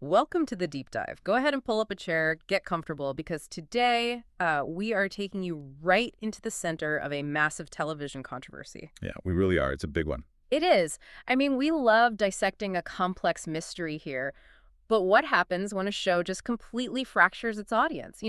Welcome to the deep dive. Go ahead and pull up a chair, get comfortable, because today we are taking you right into the center of a massive television controversy. Yeah, we really are. It's a big one. It is. I mean, we love dissecting a complex mystery here, but what happens when a show just completely fractures its audience?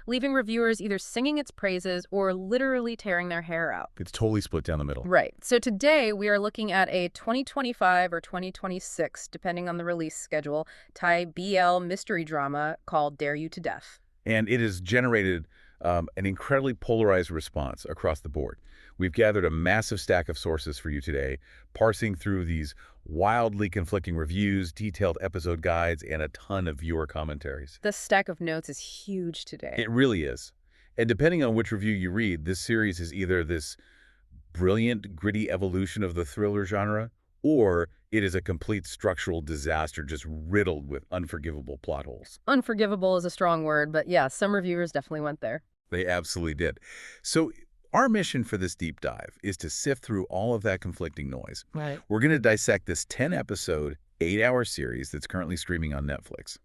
Leaving reviewers either singing its praises or literally tearing their hair out. It's totally split down the middle. Right. So today we are looking at a 2025 or 2026, depending on the release schedule, Thai BL mystery drama called Dare You to Death. And it has generated an incredibly polarized response across the board. We've gathered a massive stack of sources for you today, parsing through these wildly conflicting reviews, detailed episode guides, and a ton of viewer commentaries. The stack of notes is huge today. It really is. And depending on which review you read, this series is either this brilliant, gritty evolution of the thriller genre, or it is a complete structural disaster just riddled with unforgivable plot holes. Unforgivable is a strong word, but yeah, some reviewers definitely went there. They absolutely did. So our mission for this deep dive is to sift through all of that conflicting noise. Right. We're going to dissect this 10-episode, 8-hour series that's currently streaming on Netflix.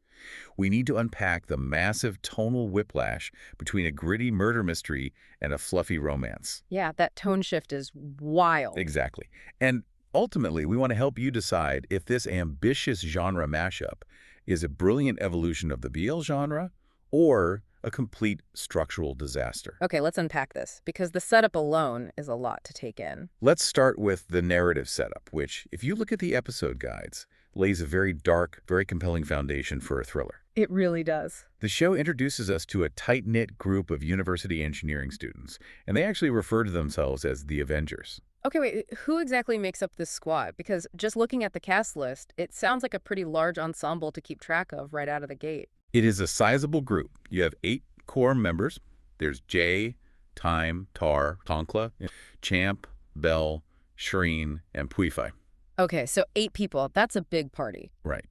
We need to unpack the massive tonal whiplash between a gritty murder mystery and a fluffy romance. Yeah, that tone shift is wild. Exactly. And ultimately, we want to help you decide if this ambitious genre mashup is a brilliant evolution of the BL genre or a complete structural disaster. Okay, let's unpack this, because the setup alone is a lot to take in. Let's start with the narrative setup, which, if you look at the episode guides, lays a very dark, very compelling foundation for a thriller. It really does. The show introduces us to a tight-knit group of university engineering students, and they actually refer to themselves as the Avengers. Okay, wait, who exactly makes up this squad? Because just looking at the cast list, it sounds like a pretty large ensemble to keep track of right out of the gate. It is a sizable group. You have 8 core members. There's Jay, Time, Tar, Tonkla, Champ, Bell, Shireen, and Puifai. Okay, so 8 people. That's a big party. Right.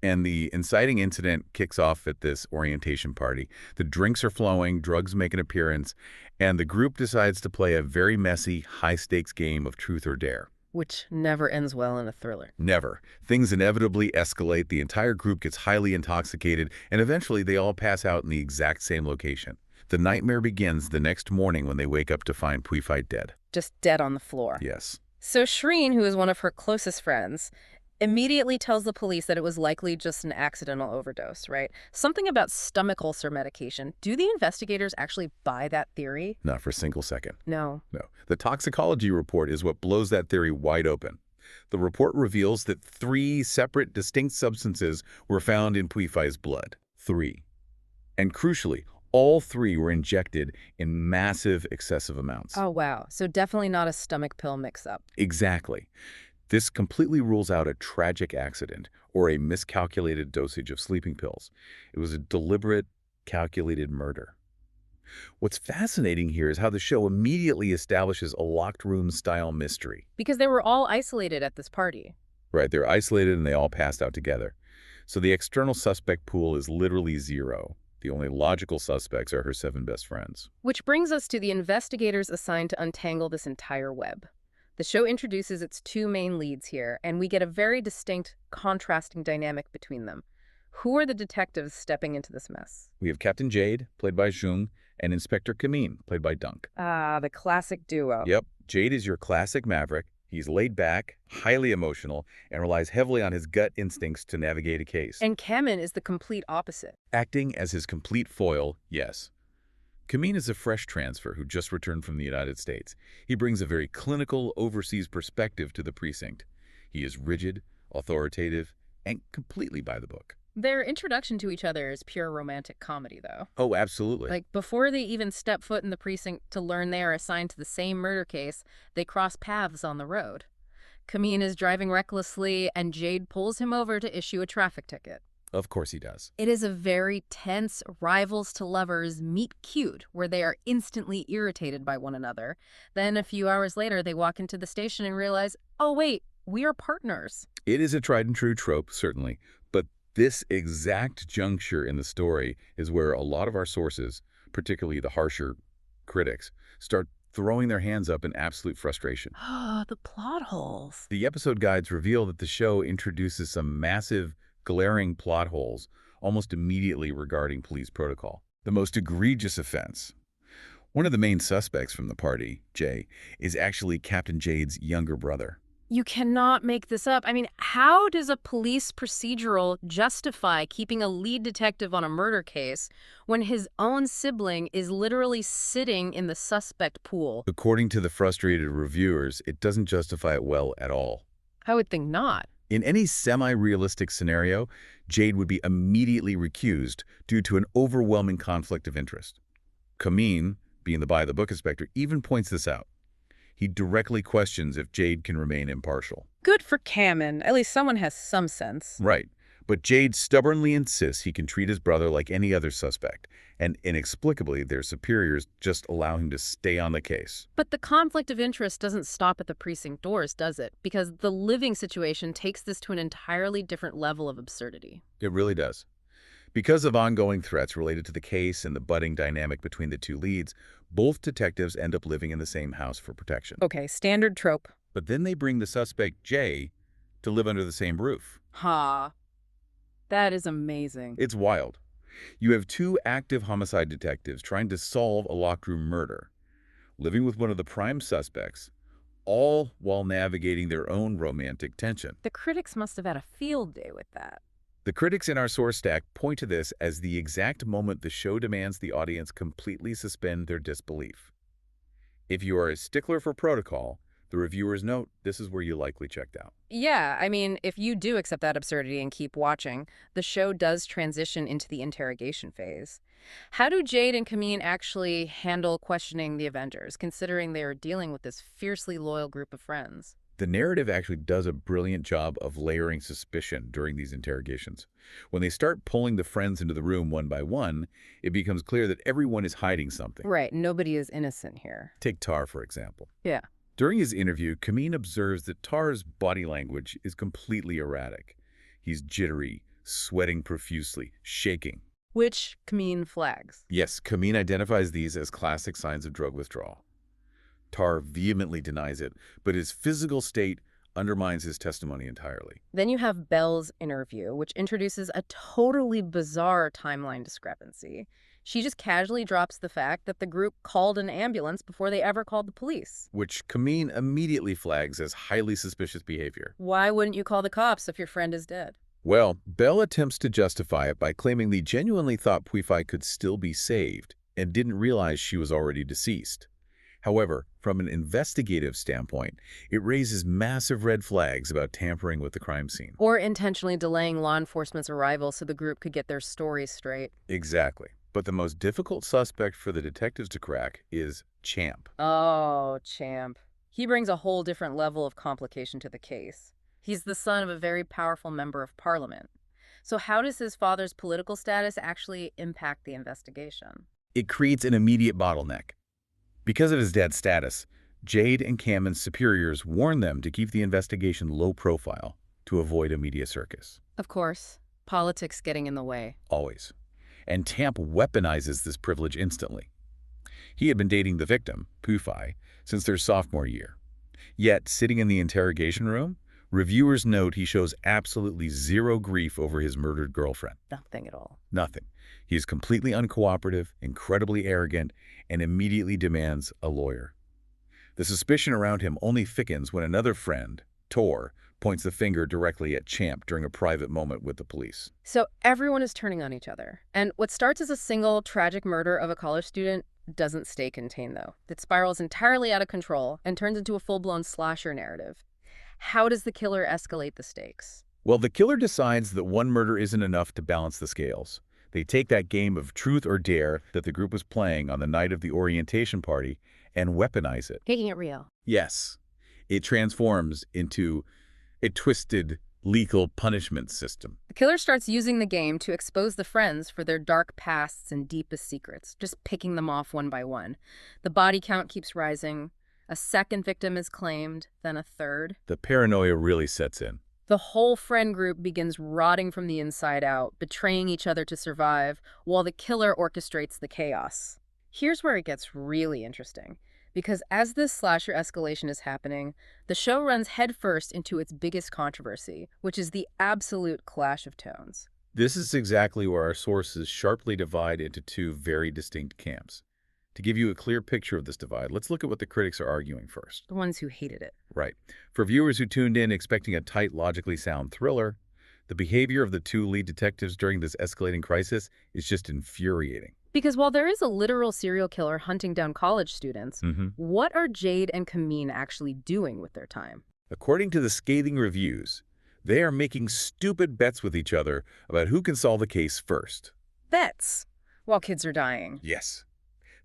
And the inciting incident kicks off at this orientation party. The drinks are flowing, drugs make an appearance, and the group decides to play a very messy, high-stakes game of truth or dare. Which never ends well in a thriller. Never. Things inevitably escalate, the entire group gets highly intoxicated, and eventually they all pass out in the exact same location. The nightmare begins the next morning when they wake up to find Puifai dead. Just dead on the floor. Yes. So Shireen, who is one of her closest friends, immediately tells the police that it was likely just an accidental overdose, right? Something about stomach ulcer medication. Do the investigators actually buy that theory? Not for a single second. No. No. The toxicology report is what blows that theory wide open. The report reveals that 3 separate, distinct substances were found in Puifai's blood. 3. And crucially, all 3 were injected in massive, excessive amounts. Oh, wow. So definitely not a stomach pill mix-up. Exactly. This completely rules out a tragic accident or a miscalculated dosage of sleeping pills. It was a deliberate, calculated murder. What's fascinating here is how the show immediately establishes a locked room-style mystery. Because they were all isolated at this party. Right, they're isolated and they all passed out together. So the external suspect pool is literally 0. The only logical suspects are her 7 best friends. Which brings us to the investigators assigned to untangle this entire web. The show introduces its 2 main leads here, and we get a very distinct, contrasting dynamic between them. Who are the detectives stepping into this mess? We have Captain Jade, played by Joong, and Inspector Kamin, played by Dunk. Ah, the classic duo. Yep, Jade is your classic maverick. He's laid back, highly emotional, and relies heavily on his gut instincts to navigate a case. And Kamin is the complete opposite. Acting as his complete foil, yes. Kamin is a fresh transfer who just returned from the United States. He brings a very clinical, overseas perspective to the precinct. He is rigid, authoritative, and completely by the book. Their introduction to each other is pure romantic comedy, though. Oh, absolutely. Like, before they even step foot in the precinct to learn they are assigned to the same murder case, they cross paths on the road. Kamin is driving recklessly, and Jade pulls him over to issue a traffic ticket. Of course he does. It is a very tense rivals to lovers meet cute, where they are instantly irritated by one another. Then a few hours later, they walk into the station and realize, oh wait, we are partners. It is a tried and true trope, certainly, but this exact juncture in the story is where a lot of our sources, particularly the harsher critics, start throwing their hands up in absolute frustration. Ah, the plot holes. The episode guides reveal that the show introduces some massive glaring plot holes almost immediately regarding police protocol. The most egregious offense. One of the main suspects from the party, Jay, is actually Captain Jade's younger brother. You cannot make this up. I mean, how does a police procedural justify keeping a lead detective on a murder case when his own sibling is literally sitting in the suspect pool? According to the frustrated reviewers, it doesn't justify it well at all. I would think not. In any semi-realistic scenario, Jade would be immediately recused due to an overwhelming conflict of interest. Kamin, being the by-the-book inspector, even points this out. He directly questions if Jade can remain impartial. Good for Kamin. At least someone has some sense. Right. But Jade stubbornly insists he can treat his brother like any other suspect, and inexplicably their superiors just allow him to stay on the case. But the conflict of interest doesn't stop at the precinct doors, does it? Because the living situation takes this to an entirely different level of absurdity. It really does. Because of ongoing threats related to the case and the budding dynamic between the two leads, both detectives end up living in the same house for protection. Okay, standard trope. But then they bring the suspect, Jay, to live under the same roof. Ha. That is amazing. It's wild. You have two active homicide detectives trying to solve a locked room murder, living with one of the prime suspects, all while navigating their own romantic tension. The critics must have had a field day with that. The critics in our source stack point to this as the exact moment the show demands the audience completely suspend their disbelief. If you are a stickler for protocol, the reviewers note this is where you likely checked out. Yeah, I mean, if you do accept that absurdity and keep watching, the show does transition into the interrogation phase. How do Jade and Kamin actually handle questioning the Avengers, considering they are dealing with this fiercely loyal group of friends? The narrative actually does a brilliant job of layering suspicion during these interrogations. When they start pulling the friends into the room one by one, it becomes clear that everyone is hiding something. Right, nobody is innocent here. Take Tar, for example. Yeah. During his interview, Kamin observes that Tar's body language is completely erratic. He's jittery, sweating profusely, shaking. Which Kamin flags. Yes, Kamin identifies these as classic signs of drug withdrawal. Tar vehemently denies it, but his physical state undermines his testimony entirely. Then you have Belle's interview, which introduces a totally bizarre timeline discrepancy. She just casually drops the fact that the group called an ambulance before they ever called the police. Which Kamin immediately flags as highly suspicious behavior. Why wouldn't you call the cops if your friend is dead? Well, Belle attempts to justify it by claiming they genuinely thought Pui could still be saved and didn't realize she was already deceased. However, from an investigative standpoint, it raises massive red flags about tampering with the crime scene. Or intentionally delaying law enforcement's arrival so the group could get their stories straight. Exactly. But the most difficult suspect for the detectives to crack is Champ. Oh, Champ. He brings a whole different level of complication to the case. He's the son of a very powerful member of parliament. So how does his father's political status actually impact the investigation? It creates an immediate bottleneck. Because of his dad's status, Jade and Kamin's superiors warn them to keep the investigation low profile to avoid a media circus. Of course, politics getting in the way. Always. And Champ weaponizes this privilege instantly. He had been dating the victim, Pui, since their sophomore year. Yet, sitting in the interrogation room, reviewers note he shows absolutely zero grief over his murdered girlfriend. Nothing at all. Nothing. He is completely uncooperative, incredibly arrogant, and immediately demands a lawyer. The suspicion around him only thickens when another friend, Tor, points the finger directly at Champ during a private moment with the police. So everyone is turning on each other. And what starts as a single tragic murder of a college student doesn't stay contained, though. It spirals entirely out of control and turns into a full-blown slasher narrative. How does the killer escalate the stakes? Well, the killer decides that one murder isn't enough to balance the scales. They take that game of truth or dare that the group was playing on the night of the orientation party and weaponize it. Making it real. Yes. It transforms into a twisted legal punishment system. The killer starts using the game to expose the friends for their dark pasts and deepest secrets, just picking them off one by one. The body count keeps rising. A second victim is claimed, then a third. The paranoia really sets in. The whole friend group begins rotting from the inside out, betraying each other to survive, while the killer orchestrates the chaos. Here's where it gets really interesting. because as this slasher escalation is happening, the show runs headfirst into its biggest controversy, which is the absolute clash of tones. This is exactly where our sources sharply divide into two very distinct camps. To give you a clear picture of this divide, let's look at what the critics are arguing first. The ones who hated it. Right. For viewers who tuned in expecting a tight, logically sound thriller, the behavior of the two lead detectives during this escalating crisis is just infuriating. Because while there is a literal serial killer hunting down college students, what are Jade and Kamin actually doing with their time? According to the scathing reviews, they are making stupid bets with each other about who can solve the case first. Bets, while kids are dying. Yes.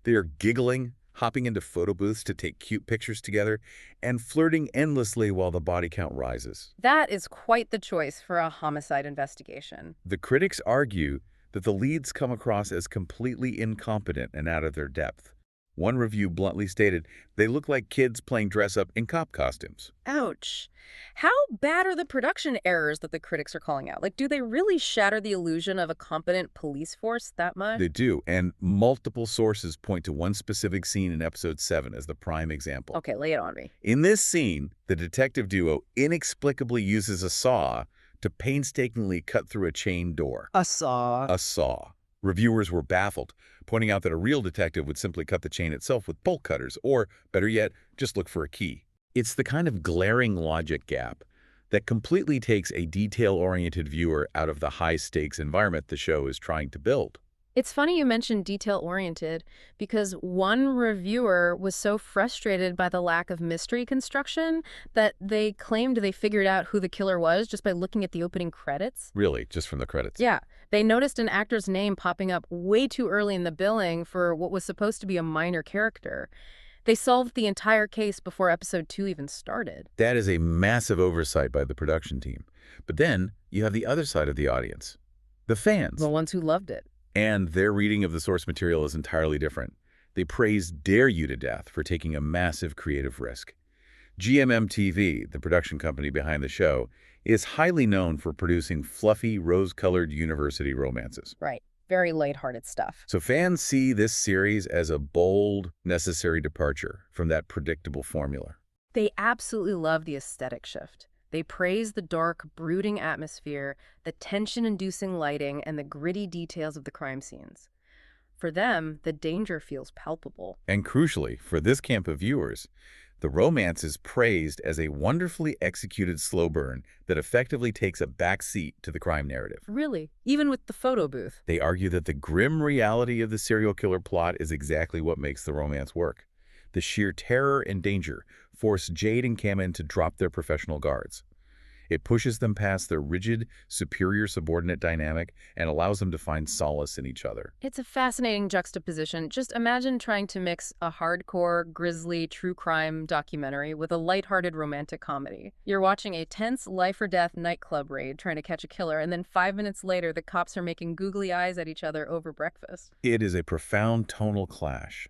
They are giggling, hopping into photo booths to take cute pictures together, and flirting endlessly while the body count rises. That is quite the choice for a homicide investigation. The critics argue that the leads come across as completely incompetent and out of their depth. One review bluntly stated, they look like kids playing dress-up in cop costumes. Ouch. How bad are the production errors that the critics are calling out? Like, do they really shatter the illusion of a competent police force that much? They do, and multiple sources point to one specific scene in episode 7 as the prime example. Okay, lay it on me. In this scene, the detective duo inexplicably uses a saw to painstakingly cut through a chain door. A saw. A saw. Reviewers were baffled, pointing out that a real detective would simply cut the chain itself with bolt cutters, or, better yet, just look for a key. It's the kind of glaring logic gap that completely takes a detail-oriented viewer out of the high-stakes environment the show is trying to build. It's funny you mentioned detail-oriented, because one reviewer was so frustrated by the lack of mystery construction that they claimed they figured out who the killer was just by looking at the opening credits. Really, just from the credits. Yeah, they noticed an actor's name popping up way too early in the billing for what was supposed to be a minor character. They solved the entire case before episode 2 even started. That is a massive oversight by the production team. But then you have the other side of the audience, the fans. The ones who loved it. And their reading of the source material is entirely different. They praise Dare You to Death for taking a massive creative risk. GMMTV, the production company behind the show, is highly known for producing fluffy, rose-colored university romances. Right. Very lighthearted stuff. So fans see this series as a bold, necessary departure from that predictable formula. They absolutely love the aesthetic shift. They praise the dark, brooding atmosphere, the tension-inducing lighting, and the gritty details of the crime scenes. For them, the danger feels palpable. And crucially, for this camp of viewers, the romance is praised as a wonderfully executed slow burn that effectively takes a back seat to the crime narrative. Really? Even with the photo booth? They argue that the grim reality of the serial killer plot is exactly what makes the romance work. The sheer terror and danger force Jade and Kamin to drop their professional guards. It pushes them past their rigid, superior-subordinate dynamic and allows them to find solace in each other. It's a fascinating juxtaposition. Just imagine trying to mix a hardcore, grisly, true crime documentary with a lighthearted romantic comedy. You're watching a tense life-or-death nightclub raid trying to catch a killer, and then 5 minutes later, the cops are making googly eyes at each other over breakfast. It is a profound tonal clash.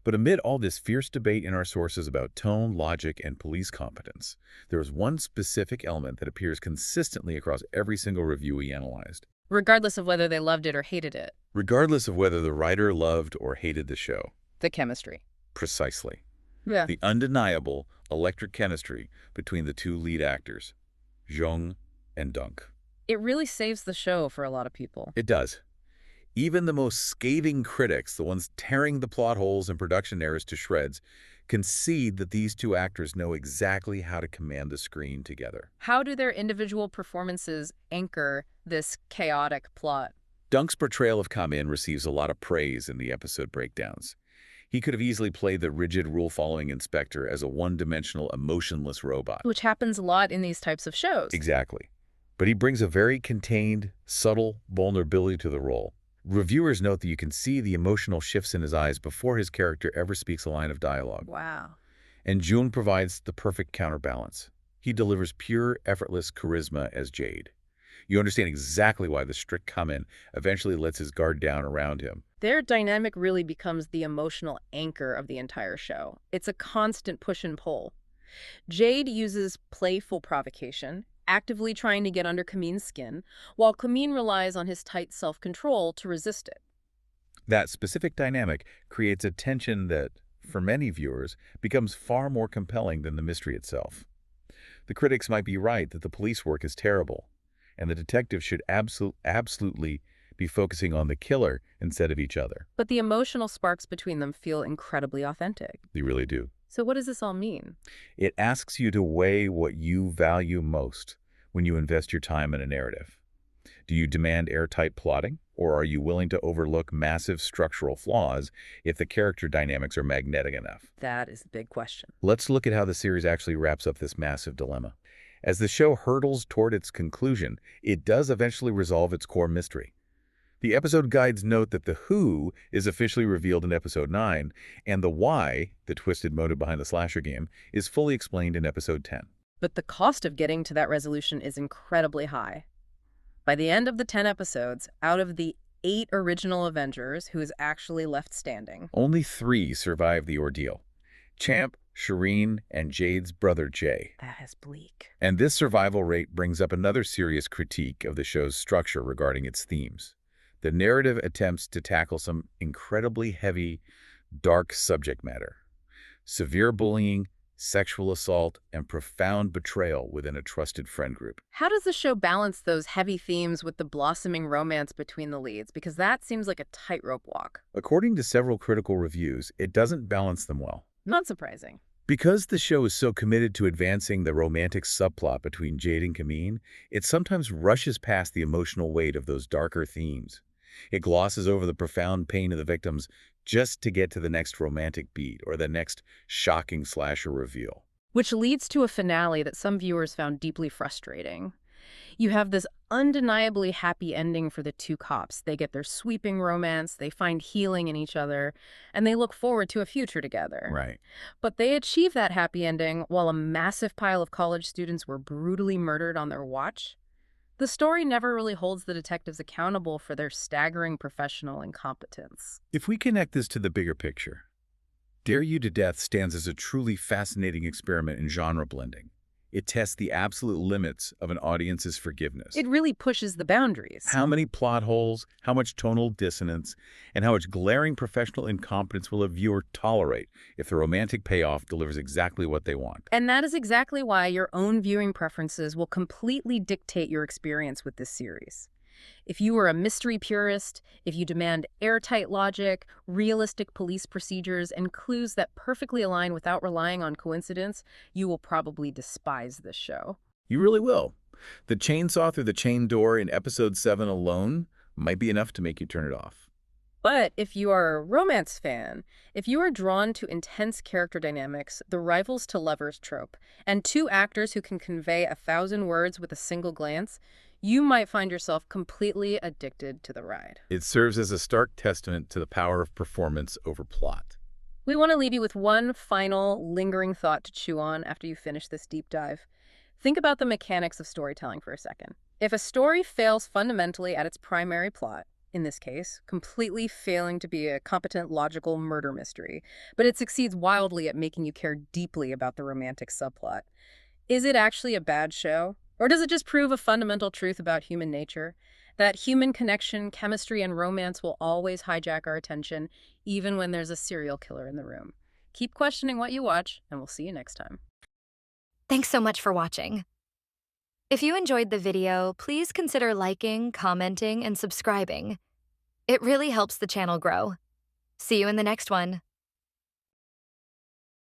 But amid all this fierce debate in our sources about tone, logic, and police competence, there is one specific element that appears consistently across every single review we analyzed. Regardless of whether they loved it or hated it. Regardless of whether the writer loved or hated the show. The chemistry. Precisely. Yeah. The undeniable electric chemistry between the two lead actors, Joong and Dunk. It really saves the show for a lot of people. It does. Even the most scathing critics, the ones tearing the plot holes and production errors to shreds, concede that these two actors know exactly how to command the screen together. How do their individual performances anchor this chaotic plot? Dunk's portrayal of Kamin receives a lot of praise in the episode breakdowns. He could have easily played the rigid, rule-following inspector as a one-dimensional, emotionless robot. Which happens a lot in these types of shows. Exactly. But he brings a very contained, subtle vulnerability to the role. Reviewers note that you can see the emotional shifts in his eyes before his character ever speaks a line of dialogue. Wow. And Joong provides the perfect counterbalance. He delivers pure, effortless charisma as Jade. You understand exactly why the strict Kamin eventually lets his guard down around him. Their dynamic really becomes the emotional anchor of the entire show. It's a constant push and pull. Jade uses playful provocation, actively trying to get under Kamin's skin, while Kamin relies on his tight self-control to resist it. That specific dynamic creates a tension that, for many viewers, becomes far more compelling than the mystery itself. The critics might be right that the police work is terrible, and the detectives should absolutely be focusing on the killer instead of each other. But the emotional sparks between them feel incredibly authentic. They really do. So what does this all mean? It asks you to weigh what you value most when you invest your time in a narrative. Do you demand airtight plotting, or are you willing to overlook massive structural flaws if the character dynamics are magnetic enough? That is the big question. Let's look at how the series actually wraps up this massive dilemma. As the show hurtles toward its conclusion, it does eventually resolve its core mystery. The episode guides note that the who is officially revealed in episode 9, and the why, the twisted motive behind the slasher game, is fully explained in episode 10. But the cost of getting to that resolution is incredibly high. By the end of the 10 episodes, out of the 8 original Avengers who is actually left standing, Only 3 survive the ordeal: Champ, Shireen, and Jade's brother Jay. that is bleak. And this survival rate brings up another serious critique of the show's structure regarding its themes. The narrative attempts to tackle some incredibly heavy, dark subject matter: severe bullying, sexual assault, and profound betrayal within a trusted friend group. How does the show balance those heavy themes with the blossoming romance between the leads? Because that seems like a tightrope walk. According to several critical reviews, it doesn't balance them well. Not surprising. Because the show is so committed to advancing the romantic subplot between Jade and Kamin, it sometimes rushes past the emotional weight of those darker themes. It glosses over the profound pain of the victims just to get to the next romantic beat or the next shocking slasher reveal. Which leads to a finale that some viewers found deeply frustrating. You have this undeniably happy ending for the 2 cops. They get their sweeping romance, they find healing in each other, and they look forward to a future together. Right. But they achieve that happy ending while a massive pile of college students were brutally murdered on their watch. The story never really holds the detectives accountable for their staggering professional incompetence. If we connect this to the bigger picture, Dare You to Death stands as a truly fascinating experiment in genre blending. It tests the absolute limits of an audience's forgiveness. It really pushes the boundaries. How many plot holes, how much tonal dissonance, and how much glaring professional incompetence will a viewer tolerate if the romantic payoff delivers exactly what they want? And that is exactly why your own viewing preferences will completely dictate your experience with this series. If you are a mystery purist, if you demand airtight logic, realistic police procedures, and clues that perfectly align without relying on coincidence, you will probably despise this show. You really will. The chainsaw through the chain door in episode 7 alone might be enough to make you turn it off. But if you are a romance fan, if you are drawn to intense character dynamics, the rivals to lovers trope, and 2 actors who can convey 1,000 words with a single glance, you might find yourself completely addicted to the ride. It serves as a stark testament to the power of performance over plot. We want to leave you with one final, lingering thought to chew on after you finish this deep dive. Think about the mechanics of storytelling for a second. If a story fails fundamentally at its primary plot, in this case, completely failing to be a competent, logical murder mystery, but it succeeds wildly at making you care deeply about the romantic subplot, is it actually a bad show? Or does it just prove a fundamental truth about human nature? That human connection, chemistry, and romance will always hijack our attention, even when there's a serial killer in the room. Keep questioning what you watch, and we'll see you next time. Thanks so much for watching. If you enjoyed the video, please consider liking, commenting, and subscribing. It really helps the channel grow. See you in the next one.